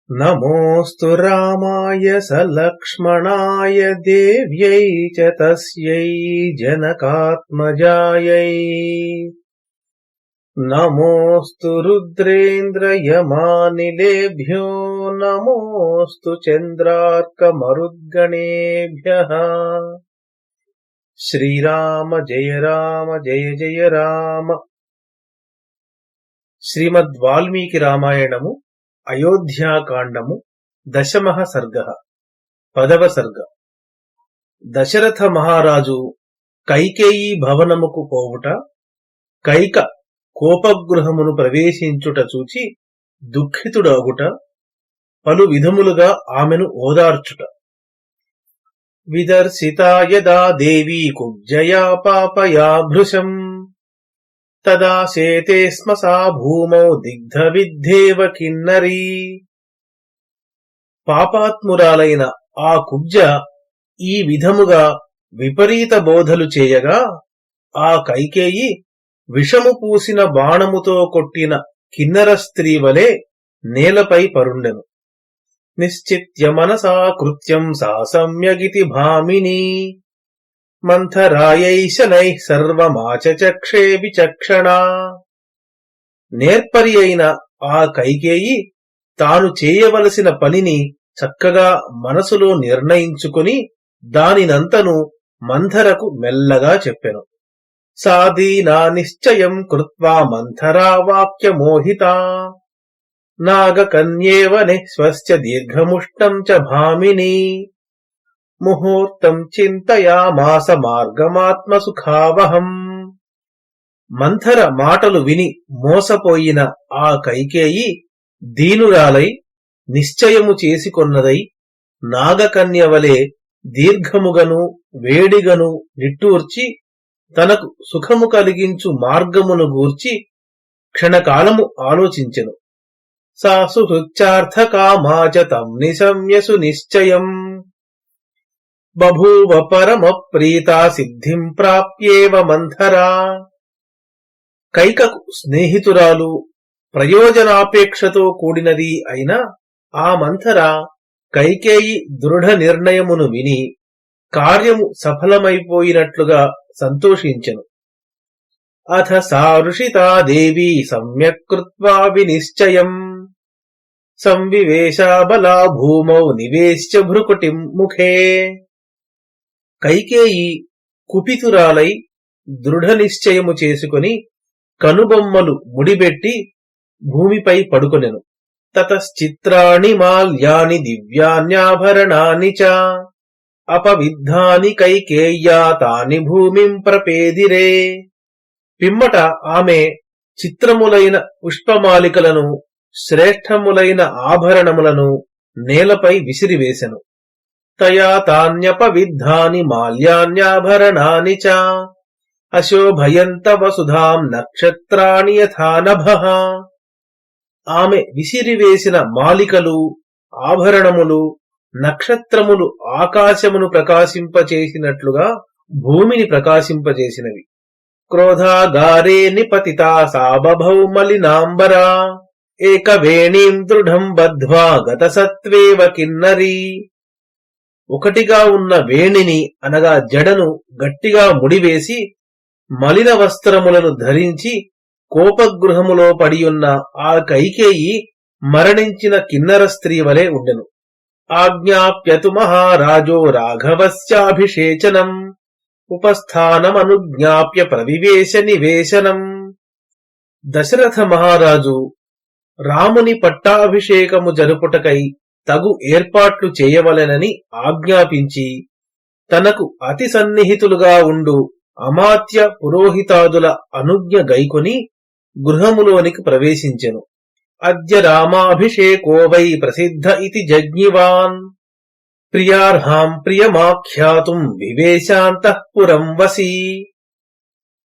नमोऽस्तु रामाय सलक्ष्मणाय देव्यै च तस्यै जनकात्मजायै। नमोऽस्तु रुद्रेन्द्रयमानिलेभ्यो नमोऽस्तु चन्द्रार्कमरुद्गणेभ्यः। श्रीराम जय जय राम। శ్రీమద్ వాల్మీకి రామాయణము అయోధ్యాకాండము దశమః సర్గః 10వ సర్గ. దశరథ మహారాజు కైకేయీ భవనముకు పోవుట, కైక కోపగృహమును ప్రవేశించుట చూచి దుఃఖితుడగుట, పలు విధములుగా ఆమెను ఓదార్చుట. విదర్శితా యదా దేవీ కుబ్జయా పాపయా భృశం తదా శేతే స్మ సా భూమౌ దిగ్ధవిద్ధేవ కిన్నరీ. పాపాత్మురాలైన ఆ కుబ్జ ఈ విధముగా విపరీత బోధలు చేయగా, ఆ కైకేయి విషము పూసిన బాణముతో కొట్టిన కిన్నర స్త్రీ వలె నేలపై పరుండెను. నిశ్చిత్య మనసా కృత్యం సా సమ్యగితి భామిని మంథరాయైశనైః సర్వమాచచక్షే విచక్షణా. నేర్పరి అయిన ఆ కైకేయి తాను చేయవలసిన పనిని చక్కగా మనసులో నిర్ణయించుకుని దానినంతను మంథరకు మెల్లగా చెప్పెను. సాదీనా నిశ్చయం కృత్వా మంథరా వాక్యమోహితా నాగకన్యేవ నిస్వస్య దీర్ఘముష్టం చ భామిని ముహూర్తం చింతయామాస మార్గమాత్మసుఖావహం. మంథర మాటలు విని మోసపోయిన ఆ కైకేయి దీనురాలై నిశ్చయము చేసుకొన్నదై నాగకన్యవలే దీర్ఘముగను వేడిగను నిట్టూర్చి తనకు సుఖము కలిగించు మార్గమును గూర్చి క్షణకాలము ఆలోచించెను. సా సుహృచ్చార్థకామాచ తం నిశమ్యసు నిశ్చయం బభూవ పరమ ప్రీతా సిద్ధిం ప్రాప్యేవ మంథరా. కైకకు స్నేహితురాలు, ప్రయోజనాపేక్షతో కూడినది అయిన ఆ మంథర కైకేయి దృఢ నిర్ణయమును విని కార్యము సఫలమైపోయినట్లుగా సంతోషించెను. అథ సారుషితా దేవీ సమ్యక్ కృత్వా వినిశ్చయం సంవివేశాబలా భూమౌ నివేశ్య భృకుటిం ముఖే. కైకేయి కుపితురాలై దృఢ నిశ్చయము చేసుకుని కనుబొమ్మలు ముడిబెట్టి భూమిపై పడుకొనెను. తతశ్చిత్రాణి మాల్యాని దివ్యాన్యాభరణాని చ అపవిద్ధాని కైకేయ్యా తాని భూమిం ప్రపేదిరే. పిమ్మట ఆమె చిత్రములైన పుష్పమాలికలను, శ్రేష్టములైన ఆభరణములను నేలపై విసిరివేశెను. తయా తాన్యపవిద్ధాని మాల్యాన్యాభరణాని చ అశోభయంత వసుధాం నక్షత్రాణి యథా నభః. ఆమె విసిరివేసిన మాలికలు, ఆభరణములు, నక్షత్రములు ఆకాశమును ప్రకాశింపచేసినట్లుగా భూమిని ప్రకాశింపచేసినవి. క్రోధాగారే నిపతితా సా బభౌ మలినాంబరా ఏకవేణీం దృఢం బద్ధ్వా గతసత్వేవ కిన్నరీ. ఒకటిగా ఉన్న వేణిని అనగా జడను గట్టిగా ముడివేసి మలిన వస్త్రములను ధరించి కోపగృహములో పడియున్న ఆ కైకేయి మరణించిన కిన్నర స్త్రీ వలె ఉండెను. ఆజ్ఞాప్యతు మహారాజో రాఘవస్యాభిషేచనం ఉపస్థానమనుజ్ఞాప్య ప్రవివేశ నివేశనం. దశరథ మహారాజు రాముని పట్టాభిషేకము జరుపుటకై తగు ఏర్పాట్లు చేయవలెనని ఆజ్ఞాపించి తనకు అతి సన్నిహితులుగా ఉండు అమాత్య పురోహితాదుల అనుజ్ఞ గైకొని గృహములోనికి ప్రవేశించెను. అద్య రామాభిషేకో వై ప్రసిద్ధ ఇతి జజ్ఞివాన్ ప్రియార్హాం ప్రియమాఖ్యాతుం వివేశాంతఃపురం వసి.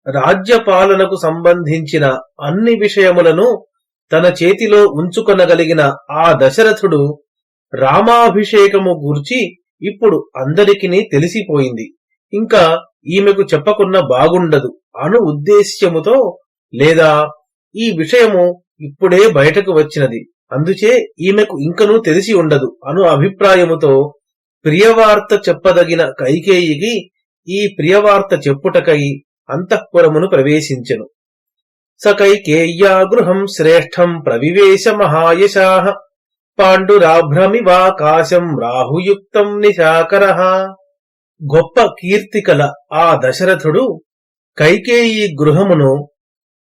రాజ్యపాలనకు సంబంధించిన అన్ని విషయములను తన చేతిలో ఉంచుకొనగలిగిన ఆ దశరథుడు రామాభిషేకము గూర్చి ఇప్పుడు అందరికిని తెలిసిపోయింది, ఇంకా ఈమెకు చెప్పకున్న బాగుండదు అను ఉద్దేశ్యముతో, లేదా ఈ విషయము ఇప్పుడే బయటకు వచ్చినది అందుచే ఈమెకు ఇంకనూ తెలిసి ఉండదు అను అభిప్రాయముతో ప్రియవార్త చెప్పదగిన కైకేయికి ఈ ప్రియవార్త చెప్పుటకై అంతఃపురమును ప్రవేశించెను. స కైకేయ్యా గృహం శ్రేష్టం ప్రవివేశ మహాయశాః పాండురాభ్రమివాకాశం రాహుయుక్తం నిశాకరః. గొప్ప కీర్తికల ఆ దశరథుడు కైకేయి గృహమును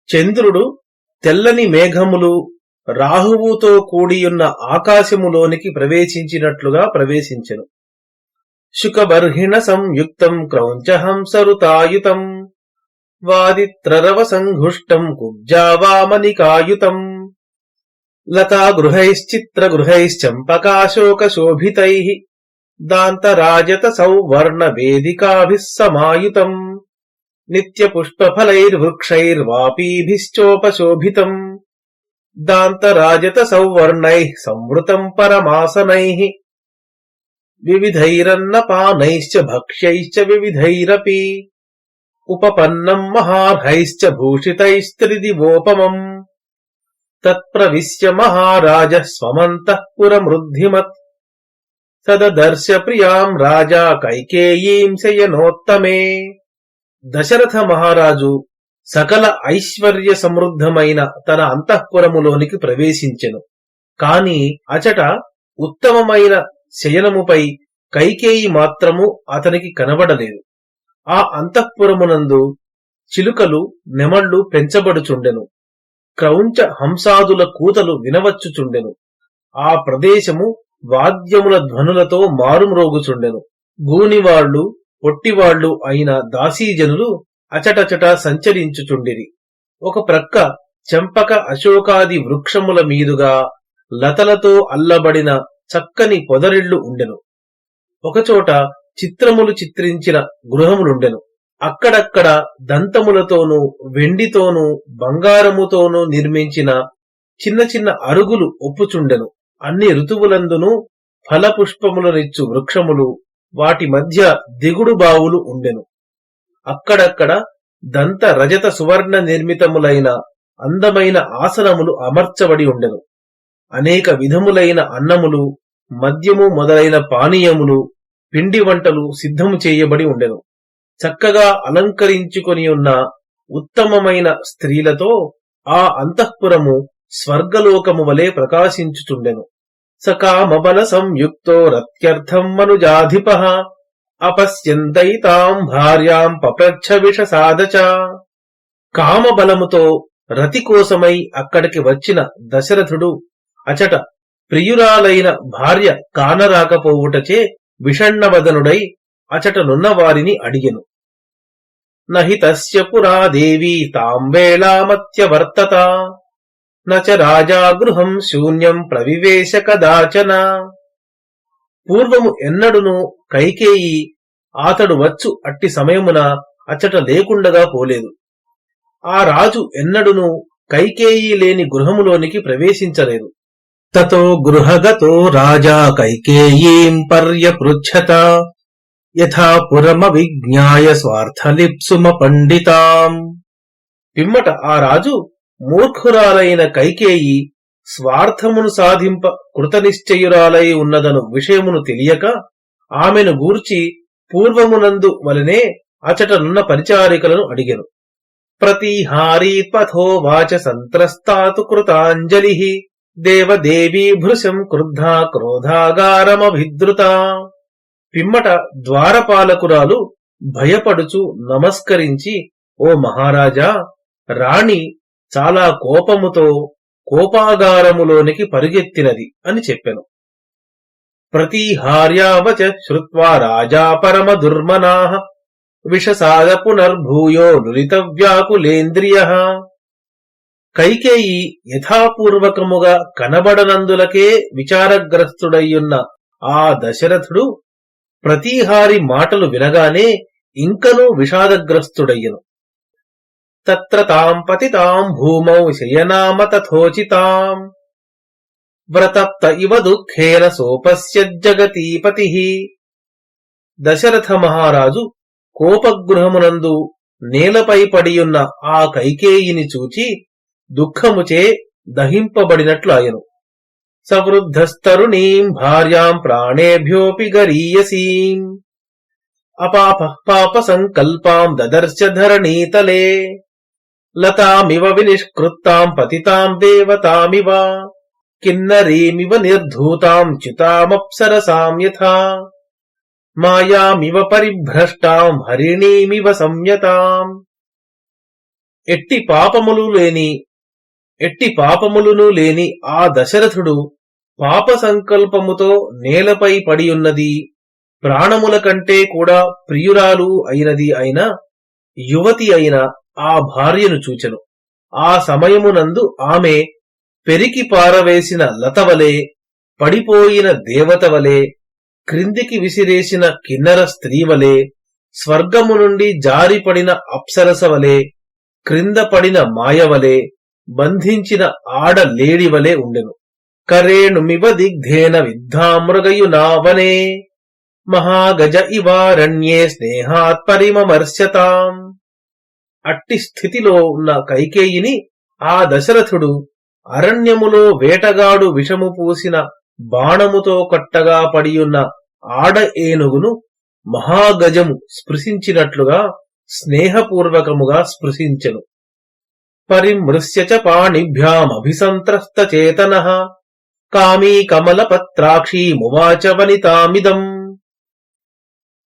చంద్రుడు తెల్లని మేఘములు రాహువుతో కూడియున్న ఆకాశములోనికి ప్రవేశించినట్లుగా ప్రవేశించెను. శుకబర్హిణ సంయుక్తం క్రౌంచహంసరుతాయుతం వాదిత్రరవ సంఘుష్టం కుబ్జావామనికాయుతం లతాగృహైశ్చిత్రగృహైశ్చంపకాశోకశోభితైః దాంతరాజత సౌవర్ణ వేదికాభిః సమాయుతం నిత్యపుష్పఫలైర్వృక్షైర్వాపీభిశ్చోపశోభితం దాంతరాజత సౌవర్ణైః సంవృతం పరమాసనైః వివిధైరన్నపానైశ్చ భక్ష్యైశ్చ వివిధైరపి ఉపపన్నం మహార్హైశ్చ భూషితైస్త్రిదివోపమం తత్ప్రవిశ్య మహారాజः స్వమంతఃపురమృద్ధిమత్ సదదర్శ ప్రియాం రాజా కైకేయీం శయనోత్తమే. దశరథ మహారాజు సకల ఐశ్వర్య సమృద్ధమైన తన అంతఃపురములోనికి ప్రవేశించెను. కాని అచట ఉత్తమమైన శయనముపై కైకేయి మాత్రము అతనికి కనబడలేదు. ఆ అంతఃపురమునందు చిలుకలు నెమళ్లు పెంచబడుచుండెను. క్రౌంచ హంసాదుల కూతలు వినవచ్చుచుండెను. ఆ ప్రదేశము వాద్యముల ధ్వనులతో మారుమ్రోగుచుండెను. గూనివాళ్లు పొట్టివాళ్లు అయిన దాసీజనులు అచటచట సంచరించుచుండిరి. ఒక ప్రక్క చెంపక అశోకాది వృక్షముల మీదుగా లతలతో అల్లబడిన చక్కని పొదరిళ్లు ఉండెను. ఒకచోట చిత్రములు చిత్రించిన గృహములుండెను. అక్కడక్కడ దంతములతోనూ వెండితోనూ బంగారముతోనూ నిర్మించిన చిన్న చిన్న అరుగులు ఒప్పుచుండెను. అన్ని ఋతువులందునూ ఫలపుష్పములనిచ్చు వృక్షములు, వాటి మధ్య దిగుడు బావులు ఉండెను. అక్కడక్కడ దంత రజత సువర్ణ నిర్మితములైన అందమైన ఆసనములు అమర్చబడి ఉండెను. అనేక విధములైన అన్నములు, మద్యము మొదలైన పానీయములు, పిండి వంటలు సిద్ధము చేయబడి ఉండెను. చక్కగా అలంకరించుకొని ఉన్న ఉత్తమమైన స్త్రీలతో ఆ అంతఃపురము స్వర్గలోకము వలె ప్రకాశించుచుండెను. సకామబల సంయుక్తో రత్యర్థం మనుజాధిపః అపశ్యంతైతాం భార్యాం పప్రచ్ఛ విషసాదచ. కామబలముతో రతి కోసమై అక్కడికి వచ్చిన దశరథుడు అచట ప్రియురాలైన భార్య కానరాకపోవుటచే విషణ్ణవదనుడై అచటనున్న వారిని అడిగెను. నహి తస్య పురా దేవీ తాం వేళామత్యవర్తత నచ రాజా గృహం శూన్యం ప్రవివేశ కదాచన. పూర్వము ఎన్నడును కైకేయి అతడు వచ్చు అట్టి సమయమున అచ్చట లేకుండగా పోలేదు. ఆ రాజు ఎన్నడును కైకేయి లేని గృహములోనికి ప్రవేశించలేదు. తతో గృహగతో రాజా కైకేయీం పర్యపృచ్ఛత యథా పురమవిజ్ఞాయ స్వార్థలిప్సుమ పండితాం. పిమ్మట ఆ రాజు మూర్ఖురాలైన కైకేయి స్వార్థమును సాధింప కృతనిశ్చయురాలై ఉన్నదను విషయమును తెలియక ఆమెను గూర్చి పూర్వమునందు వలనే అచటనున్న పరిచారికలను అడిగెను. ప్రతిహారీ పథోవాచ సంత్రస్తాతు కృతాంజలి దేవదేవీ భృశం క్రుద్ధా క్రోధాగారమభిద్రుత. పిమ్మట ద్వారపాలకురాలు భయపడుచు నమస్కరించి, ఓ మహారాజా, రాణి చాలా కోపముతో కోపాగారములోనికి పరుగెత్తినది అని చెప్పెను. ప్రతిహార్యావచ శ్రుత్వా రాజా పరమ దుర్మనాః విషసాద పునర్భూయో నురితవ్యాకులేంద్రియః. కైకేయి యథాపూర్వకముగా కనబడనందులకే విచారగ్రస్తుడయ్యున్న ఆ దశరథుడు ప్రతిహారి మాటలు వినగానే ఇంకనూ విషాదగ్రస్తుడయ్యను. తత్ర తాం పతితాం భూమౌ శయనామ తథోచితాం వ్రతప్త ఇవ దుఃఖేన సోపశ్యజ్జగతీపతిః. దశరథ మహారాజు కోపగృహమునందు నేలపై పడియున్న ఆ కైకేయిని చూచి దుఃఖముచే దహింపబడినట్లు ఆయను. సవృద్ధస్తరుణీం భార్యాం ప్రాణేభ్యోపి గరీయసీం అపాపః పాప సంకల్పాం దదర్శ ధరణీతలే లతామివ వినిష్కృత్తాం పతితాం దేవతామివ కిన్నరీమివ నిర్ధూతాం చ్యుతామప్సరసాం యథా మాయామివ పరిభ్రష్టాం హరిణీమివ సంయతాం. ఎట్టి పాపములును లేని ఆ దశరథుడు పాప సంకల్పముతో నేలపై పడియున్నది, ప్రాణముల కంటే కూడా ప్రియురాలు అయిన యువతి అయిన ఆ భార్యను చూచెను. ఆ సమయమునందు ఆమె పెరికి పారవేసిన లతవలే, పడిపోయిన దేవతవలే, క్రిందికి విసిరేసిన కిన్నర స్త్రీవలే, స్వర్గము నుండి జారిపడిన అప్సరసవలే, క్రింద పడిన మాయవలే, బంధించిన ఆడలేడివలే ఉండెను. కరేణుమివ దిగ్ధేన విద్ధామృగయునావనే మహాగజ ఇవారణ్యే స్నేహాత్ పరిమమర్శతాం. అట్టి స్థితిలో ఉన్న కైకేయిని ఆ దశరథుడు అరణ్యములో వేటగాడు విషము పూసిన బాణముతో కట్టగా పడియున్న ఆడ ఏనుగును మహాగజము స్పృశించినట్లుగా స్నేహపూర్వకముగా స్పృశించెను. పరిమృశ్య చ పాణిభ్యామభిసంత్రస్త చేతనః కామీ కమలపత్రాక్షీమువాచ వనితామిదం.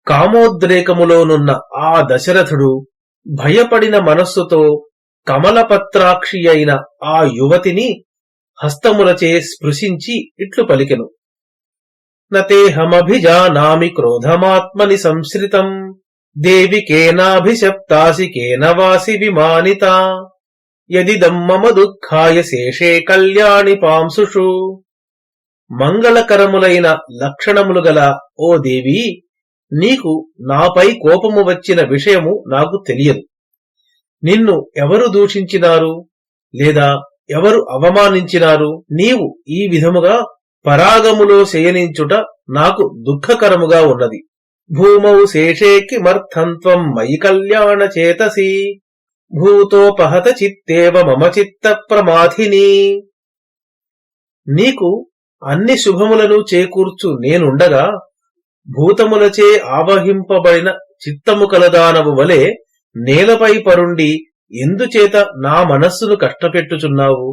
కామోద్రేకములోనున్న ఆ దశరథుడు భయపడిన మనస్సుతో కమలపత్రాక్షి అయిన ఆ యువతిని హస్తములచే స్పృశించి ఇట్లు పలికెను. నతేహమభిజానామి క్రోధమాత్మని సంశ్రితం దేవి కేనాభిశప్తాసి కేన వాసి విమానితా యదిదం మమ దుఃఖాయ శేషే కళ్యాణి పాంసుషు. మంగళకరములైన లక్షణములు గల ఓ దేవి, నీకు నాపై కోపము వచ్చిన విషయము నాకు తెలియదు. నిన్ను ఎవరు దూషించినారు లేదా ఎవరు అవమానించినారు? నీవు ఈ విధముగా పరాగములో శయనించుట నాకు దుఃఖకరముగా ఉన్నది. భూమౌ శేషే కిమర్థంత్వం మయి కళ్యాణ చేతసి భూతోపహత చిత్తేవ మమ చిత్త ప్రమాథిని. నీకు అన్ని శుభములను చేకూర్చు నేనుండగా భూతములచే ఆవహింపబడిన చిత్తము కలదానవు వలె నేలపై పరుండి ఎందుచేత నా మనస్సును కష్టపెట్టుచున్నావు?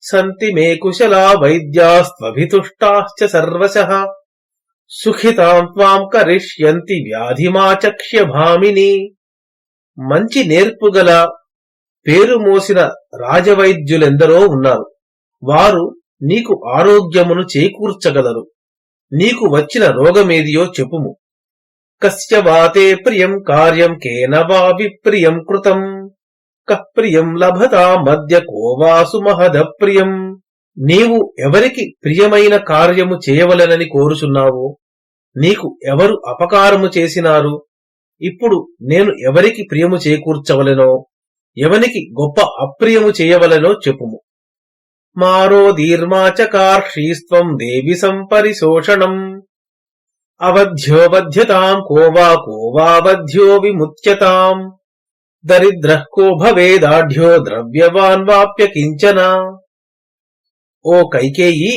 సంతి మే కుశలా వైద్యాస్త్వభితుష్టాశ్చ సర్వశః సుఖితాం త్వాం కరిష్యంతి వ్యాధిమాచక్ష్య భామిని. మంచి నేర్పుగల పేరు మోసిన రాజవైద్యులెందరో ఉన్నారు. వారు నీకు ఆరోగ్యమును చేకూర్చగలరు. నీకు వచ్చిన రోగమేదియో చెప్పుము. కస్య వాతే ప్రియం కార్యం కేన వా విప్రియం కృతం కప్రియం లభతామద్య కోవాసు మహదప్రియం. నీవు ఎవరికి ప్రియమైన కార్యము చేయవలెనని కోరుచున్నావు? నీకు ఎవరు అపకారము చేసినారు? ఇప్పుడు నేను ఎవరికి ప్రియము చేకూర్చవలెనో, ఎవనికి గొప్ప అప్రియము చేయవలెనో చెప్పుము. మారోదీర్మాచకార్షీస్త్వం దేవి సంపరిశోషణం అవధ్యోవధ్యతాం కోవావధ్యో విముచ్యతాం దరిద్రః కో భవేదాఢ్యో ద్రవ్యవాన్ వాప్య కించన. ఓ కైకేయి,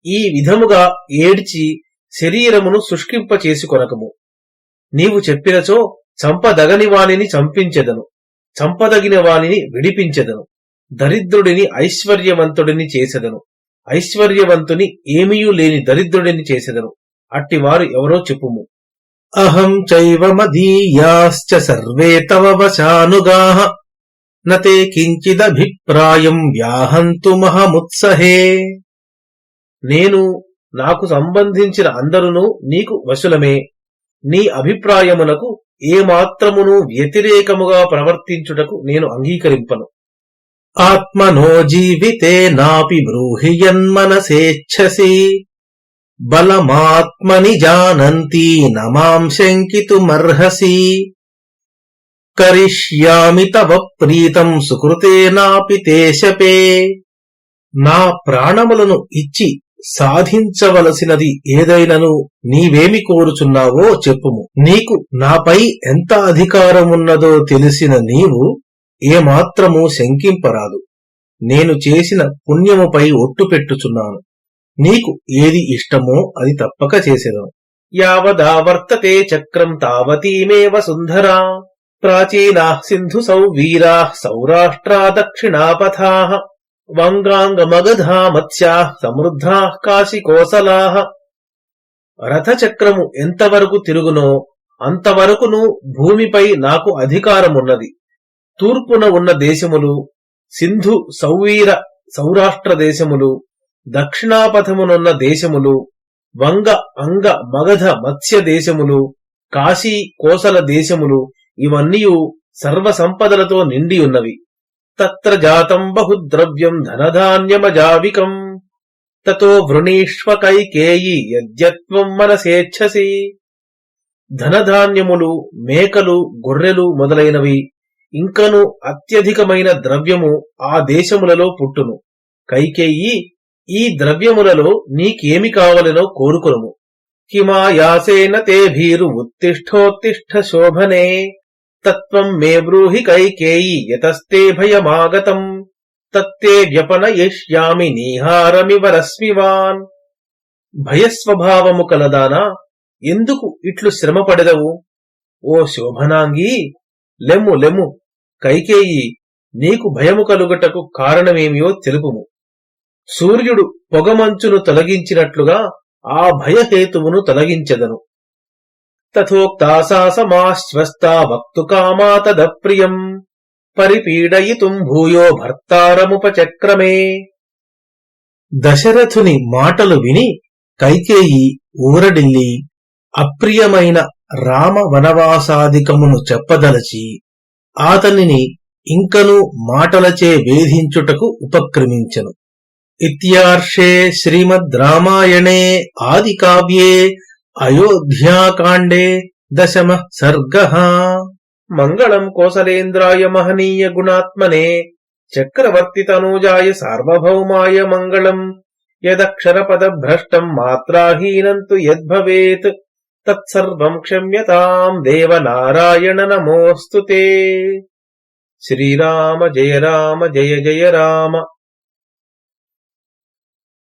ఈ విధముగా ఏడ్చి శరీరమును శుష్కింపచేసుకొనకము. నీవు చెప్పినచో చంపదగని వానిని చంపించెదను, చంపదగిన వానిని విడిపించెదను. దరిద్రుడిని ఐశ్వర్యవంతుడిని చేసెదను, ఐశ్వర్యవంతుని ఏమీయూ లేని దరిద్రుడిని చేసెదను. అట్టివారు ఎవరో చెప్పుము. అహం చైవ మదీయాశ్చ సర్వే తవ వశానుగాః నతే కించిదభిప్రాయం వ్యాహంతుమహముత్సహే. నేను, నాకు సంబంధించిన అందరును నీకు వశులమే. నీ అభిప్రాయమునకు ఏమాత్రమును వ్యతిరేకముగా ప్రవర్తించుటకు నేను అంగీకరింపను. ఆత్మనో జీవితే నాపి బ్రూహి యన్మనసేచ్ఛసి బలమాత్మని జానంతి నమాం శంకితుమర్హసి కరిష్యామి తవ ప్రీతం సుకృతేనాపి తే శపే. నా ప్రాణములను ఇచ్చి సాధించవలసినది ఏదైనను నీవేమి కోరుచున్నావో చెప్పుము. నీకు నాపై ఎంత అధికారమున్నదో తెలిసిన నీవు ఏమాత్రము శంకింపరాదు. నేను చేసిన పుణ్యముపై ఒట్టు పెట్టుచున్నాను. నీకు ఏది ఇష్టమో అది తప్పక చేసేదను. యావదా వర్తతే చక్రం తావతీమేవ సుందరా ప్రాచీనాః సింధు సౌవీరాః సౌరాష్ట్రా దక్షిణాపథాః వంగాంగమగధా మత్స్యాః సమృద్ధాః కాశీకోసలాః. రథచక్రము ఎంతవరకు తిరుగునో అంతవరకును భూమిపై నాకు అధికారమున్నది. తూర్పున ఉన్న దేశములు సింధు సౌవీర సౌరాష్ట్ర దేశములు, దక్షిణాపథమునున్న దేశములు వంగ అంగ మగధ మత్స్య దేశములు, కాశీ కోసల దేశములు ఇవన్నీయు సర్వసంపదలతో నిండియున్నవి. తత్ర జాతం బహుద్రవ్యం ధనధాన్యమజావికం తతో వృణీష్వ కైకేయి యద్యత్వం మనసేచ్ఛసి. ధనధాన్యములు, మేకలు, గొర్రెలు మొదలైనవి ఇంకను అత్యధికమైన ద్రవ్యము ఆ దేశములలో పుట్టును. కైకేయి, ఈ ద్రవ్యములలో నీకేమి కావలెనో కోరుకొనుము. కిమాయాసేన తే భీరు ఉత్తిష్ఠోత్తిష్ఠ శోభనే తత్వం మే బ్రూహి కైకేయి యతస్తే భయమాగతం తత్తే వ్యపనయిష్యామి నీహారమివ రశ్మివాన్. భయస్వభావము కలదానా, ఎందుకు ఇట్లు శ్రమపడెదవు? ఓ శోభనాంగీ, లెమ్ము లెమ్ము. కైకేయి, నీకు భయము కలుగుటకు కారణమేమియో తెలుపుము. సూర్యుడు పొగమంచును తొలగించినట్లుగా ఆ భయహేతువును తొలగించెదను. తథోక్తా సా సమాశ్వస్తా వక్తుకామా తదప్రియం పరిపీడయితుం భూయో భర్తారముపచక్రమే. దశరథుని మాటలు విని కైకేయి ఊరడిల్లి అప్రియమైన రామ వనవాసాదికమును చెప్పదలచి ఆతనిని ఇంకను మాటలచే వేధించుటకు ఉపక్రమించెను. ఇత్యార్షే శ్రీమద్ రామాయణే ఆది కావ్యే అయోధ్యాకాండే దశమః సర్గః. మంగళం కోసలేంద్రాయ మహనీయ గుణాత్మనే చక్రవర్తి తనూజాయ సార్వభౌమాయ మంగళం. యదక్షరపదభ్రష్టం మాత్రాహీనం తు యద్భవేత్ తత్సర్వం క్షమ్యతాం దేవనారాయణ నమోऽस्तु తే. శ్రీరామ జయ రామ జయ జయ రామ.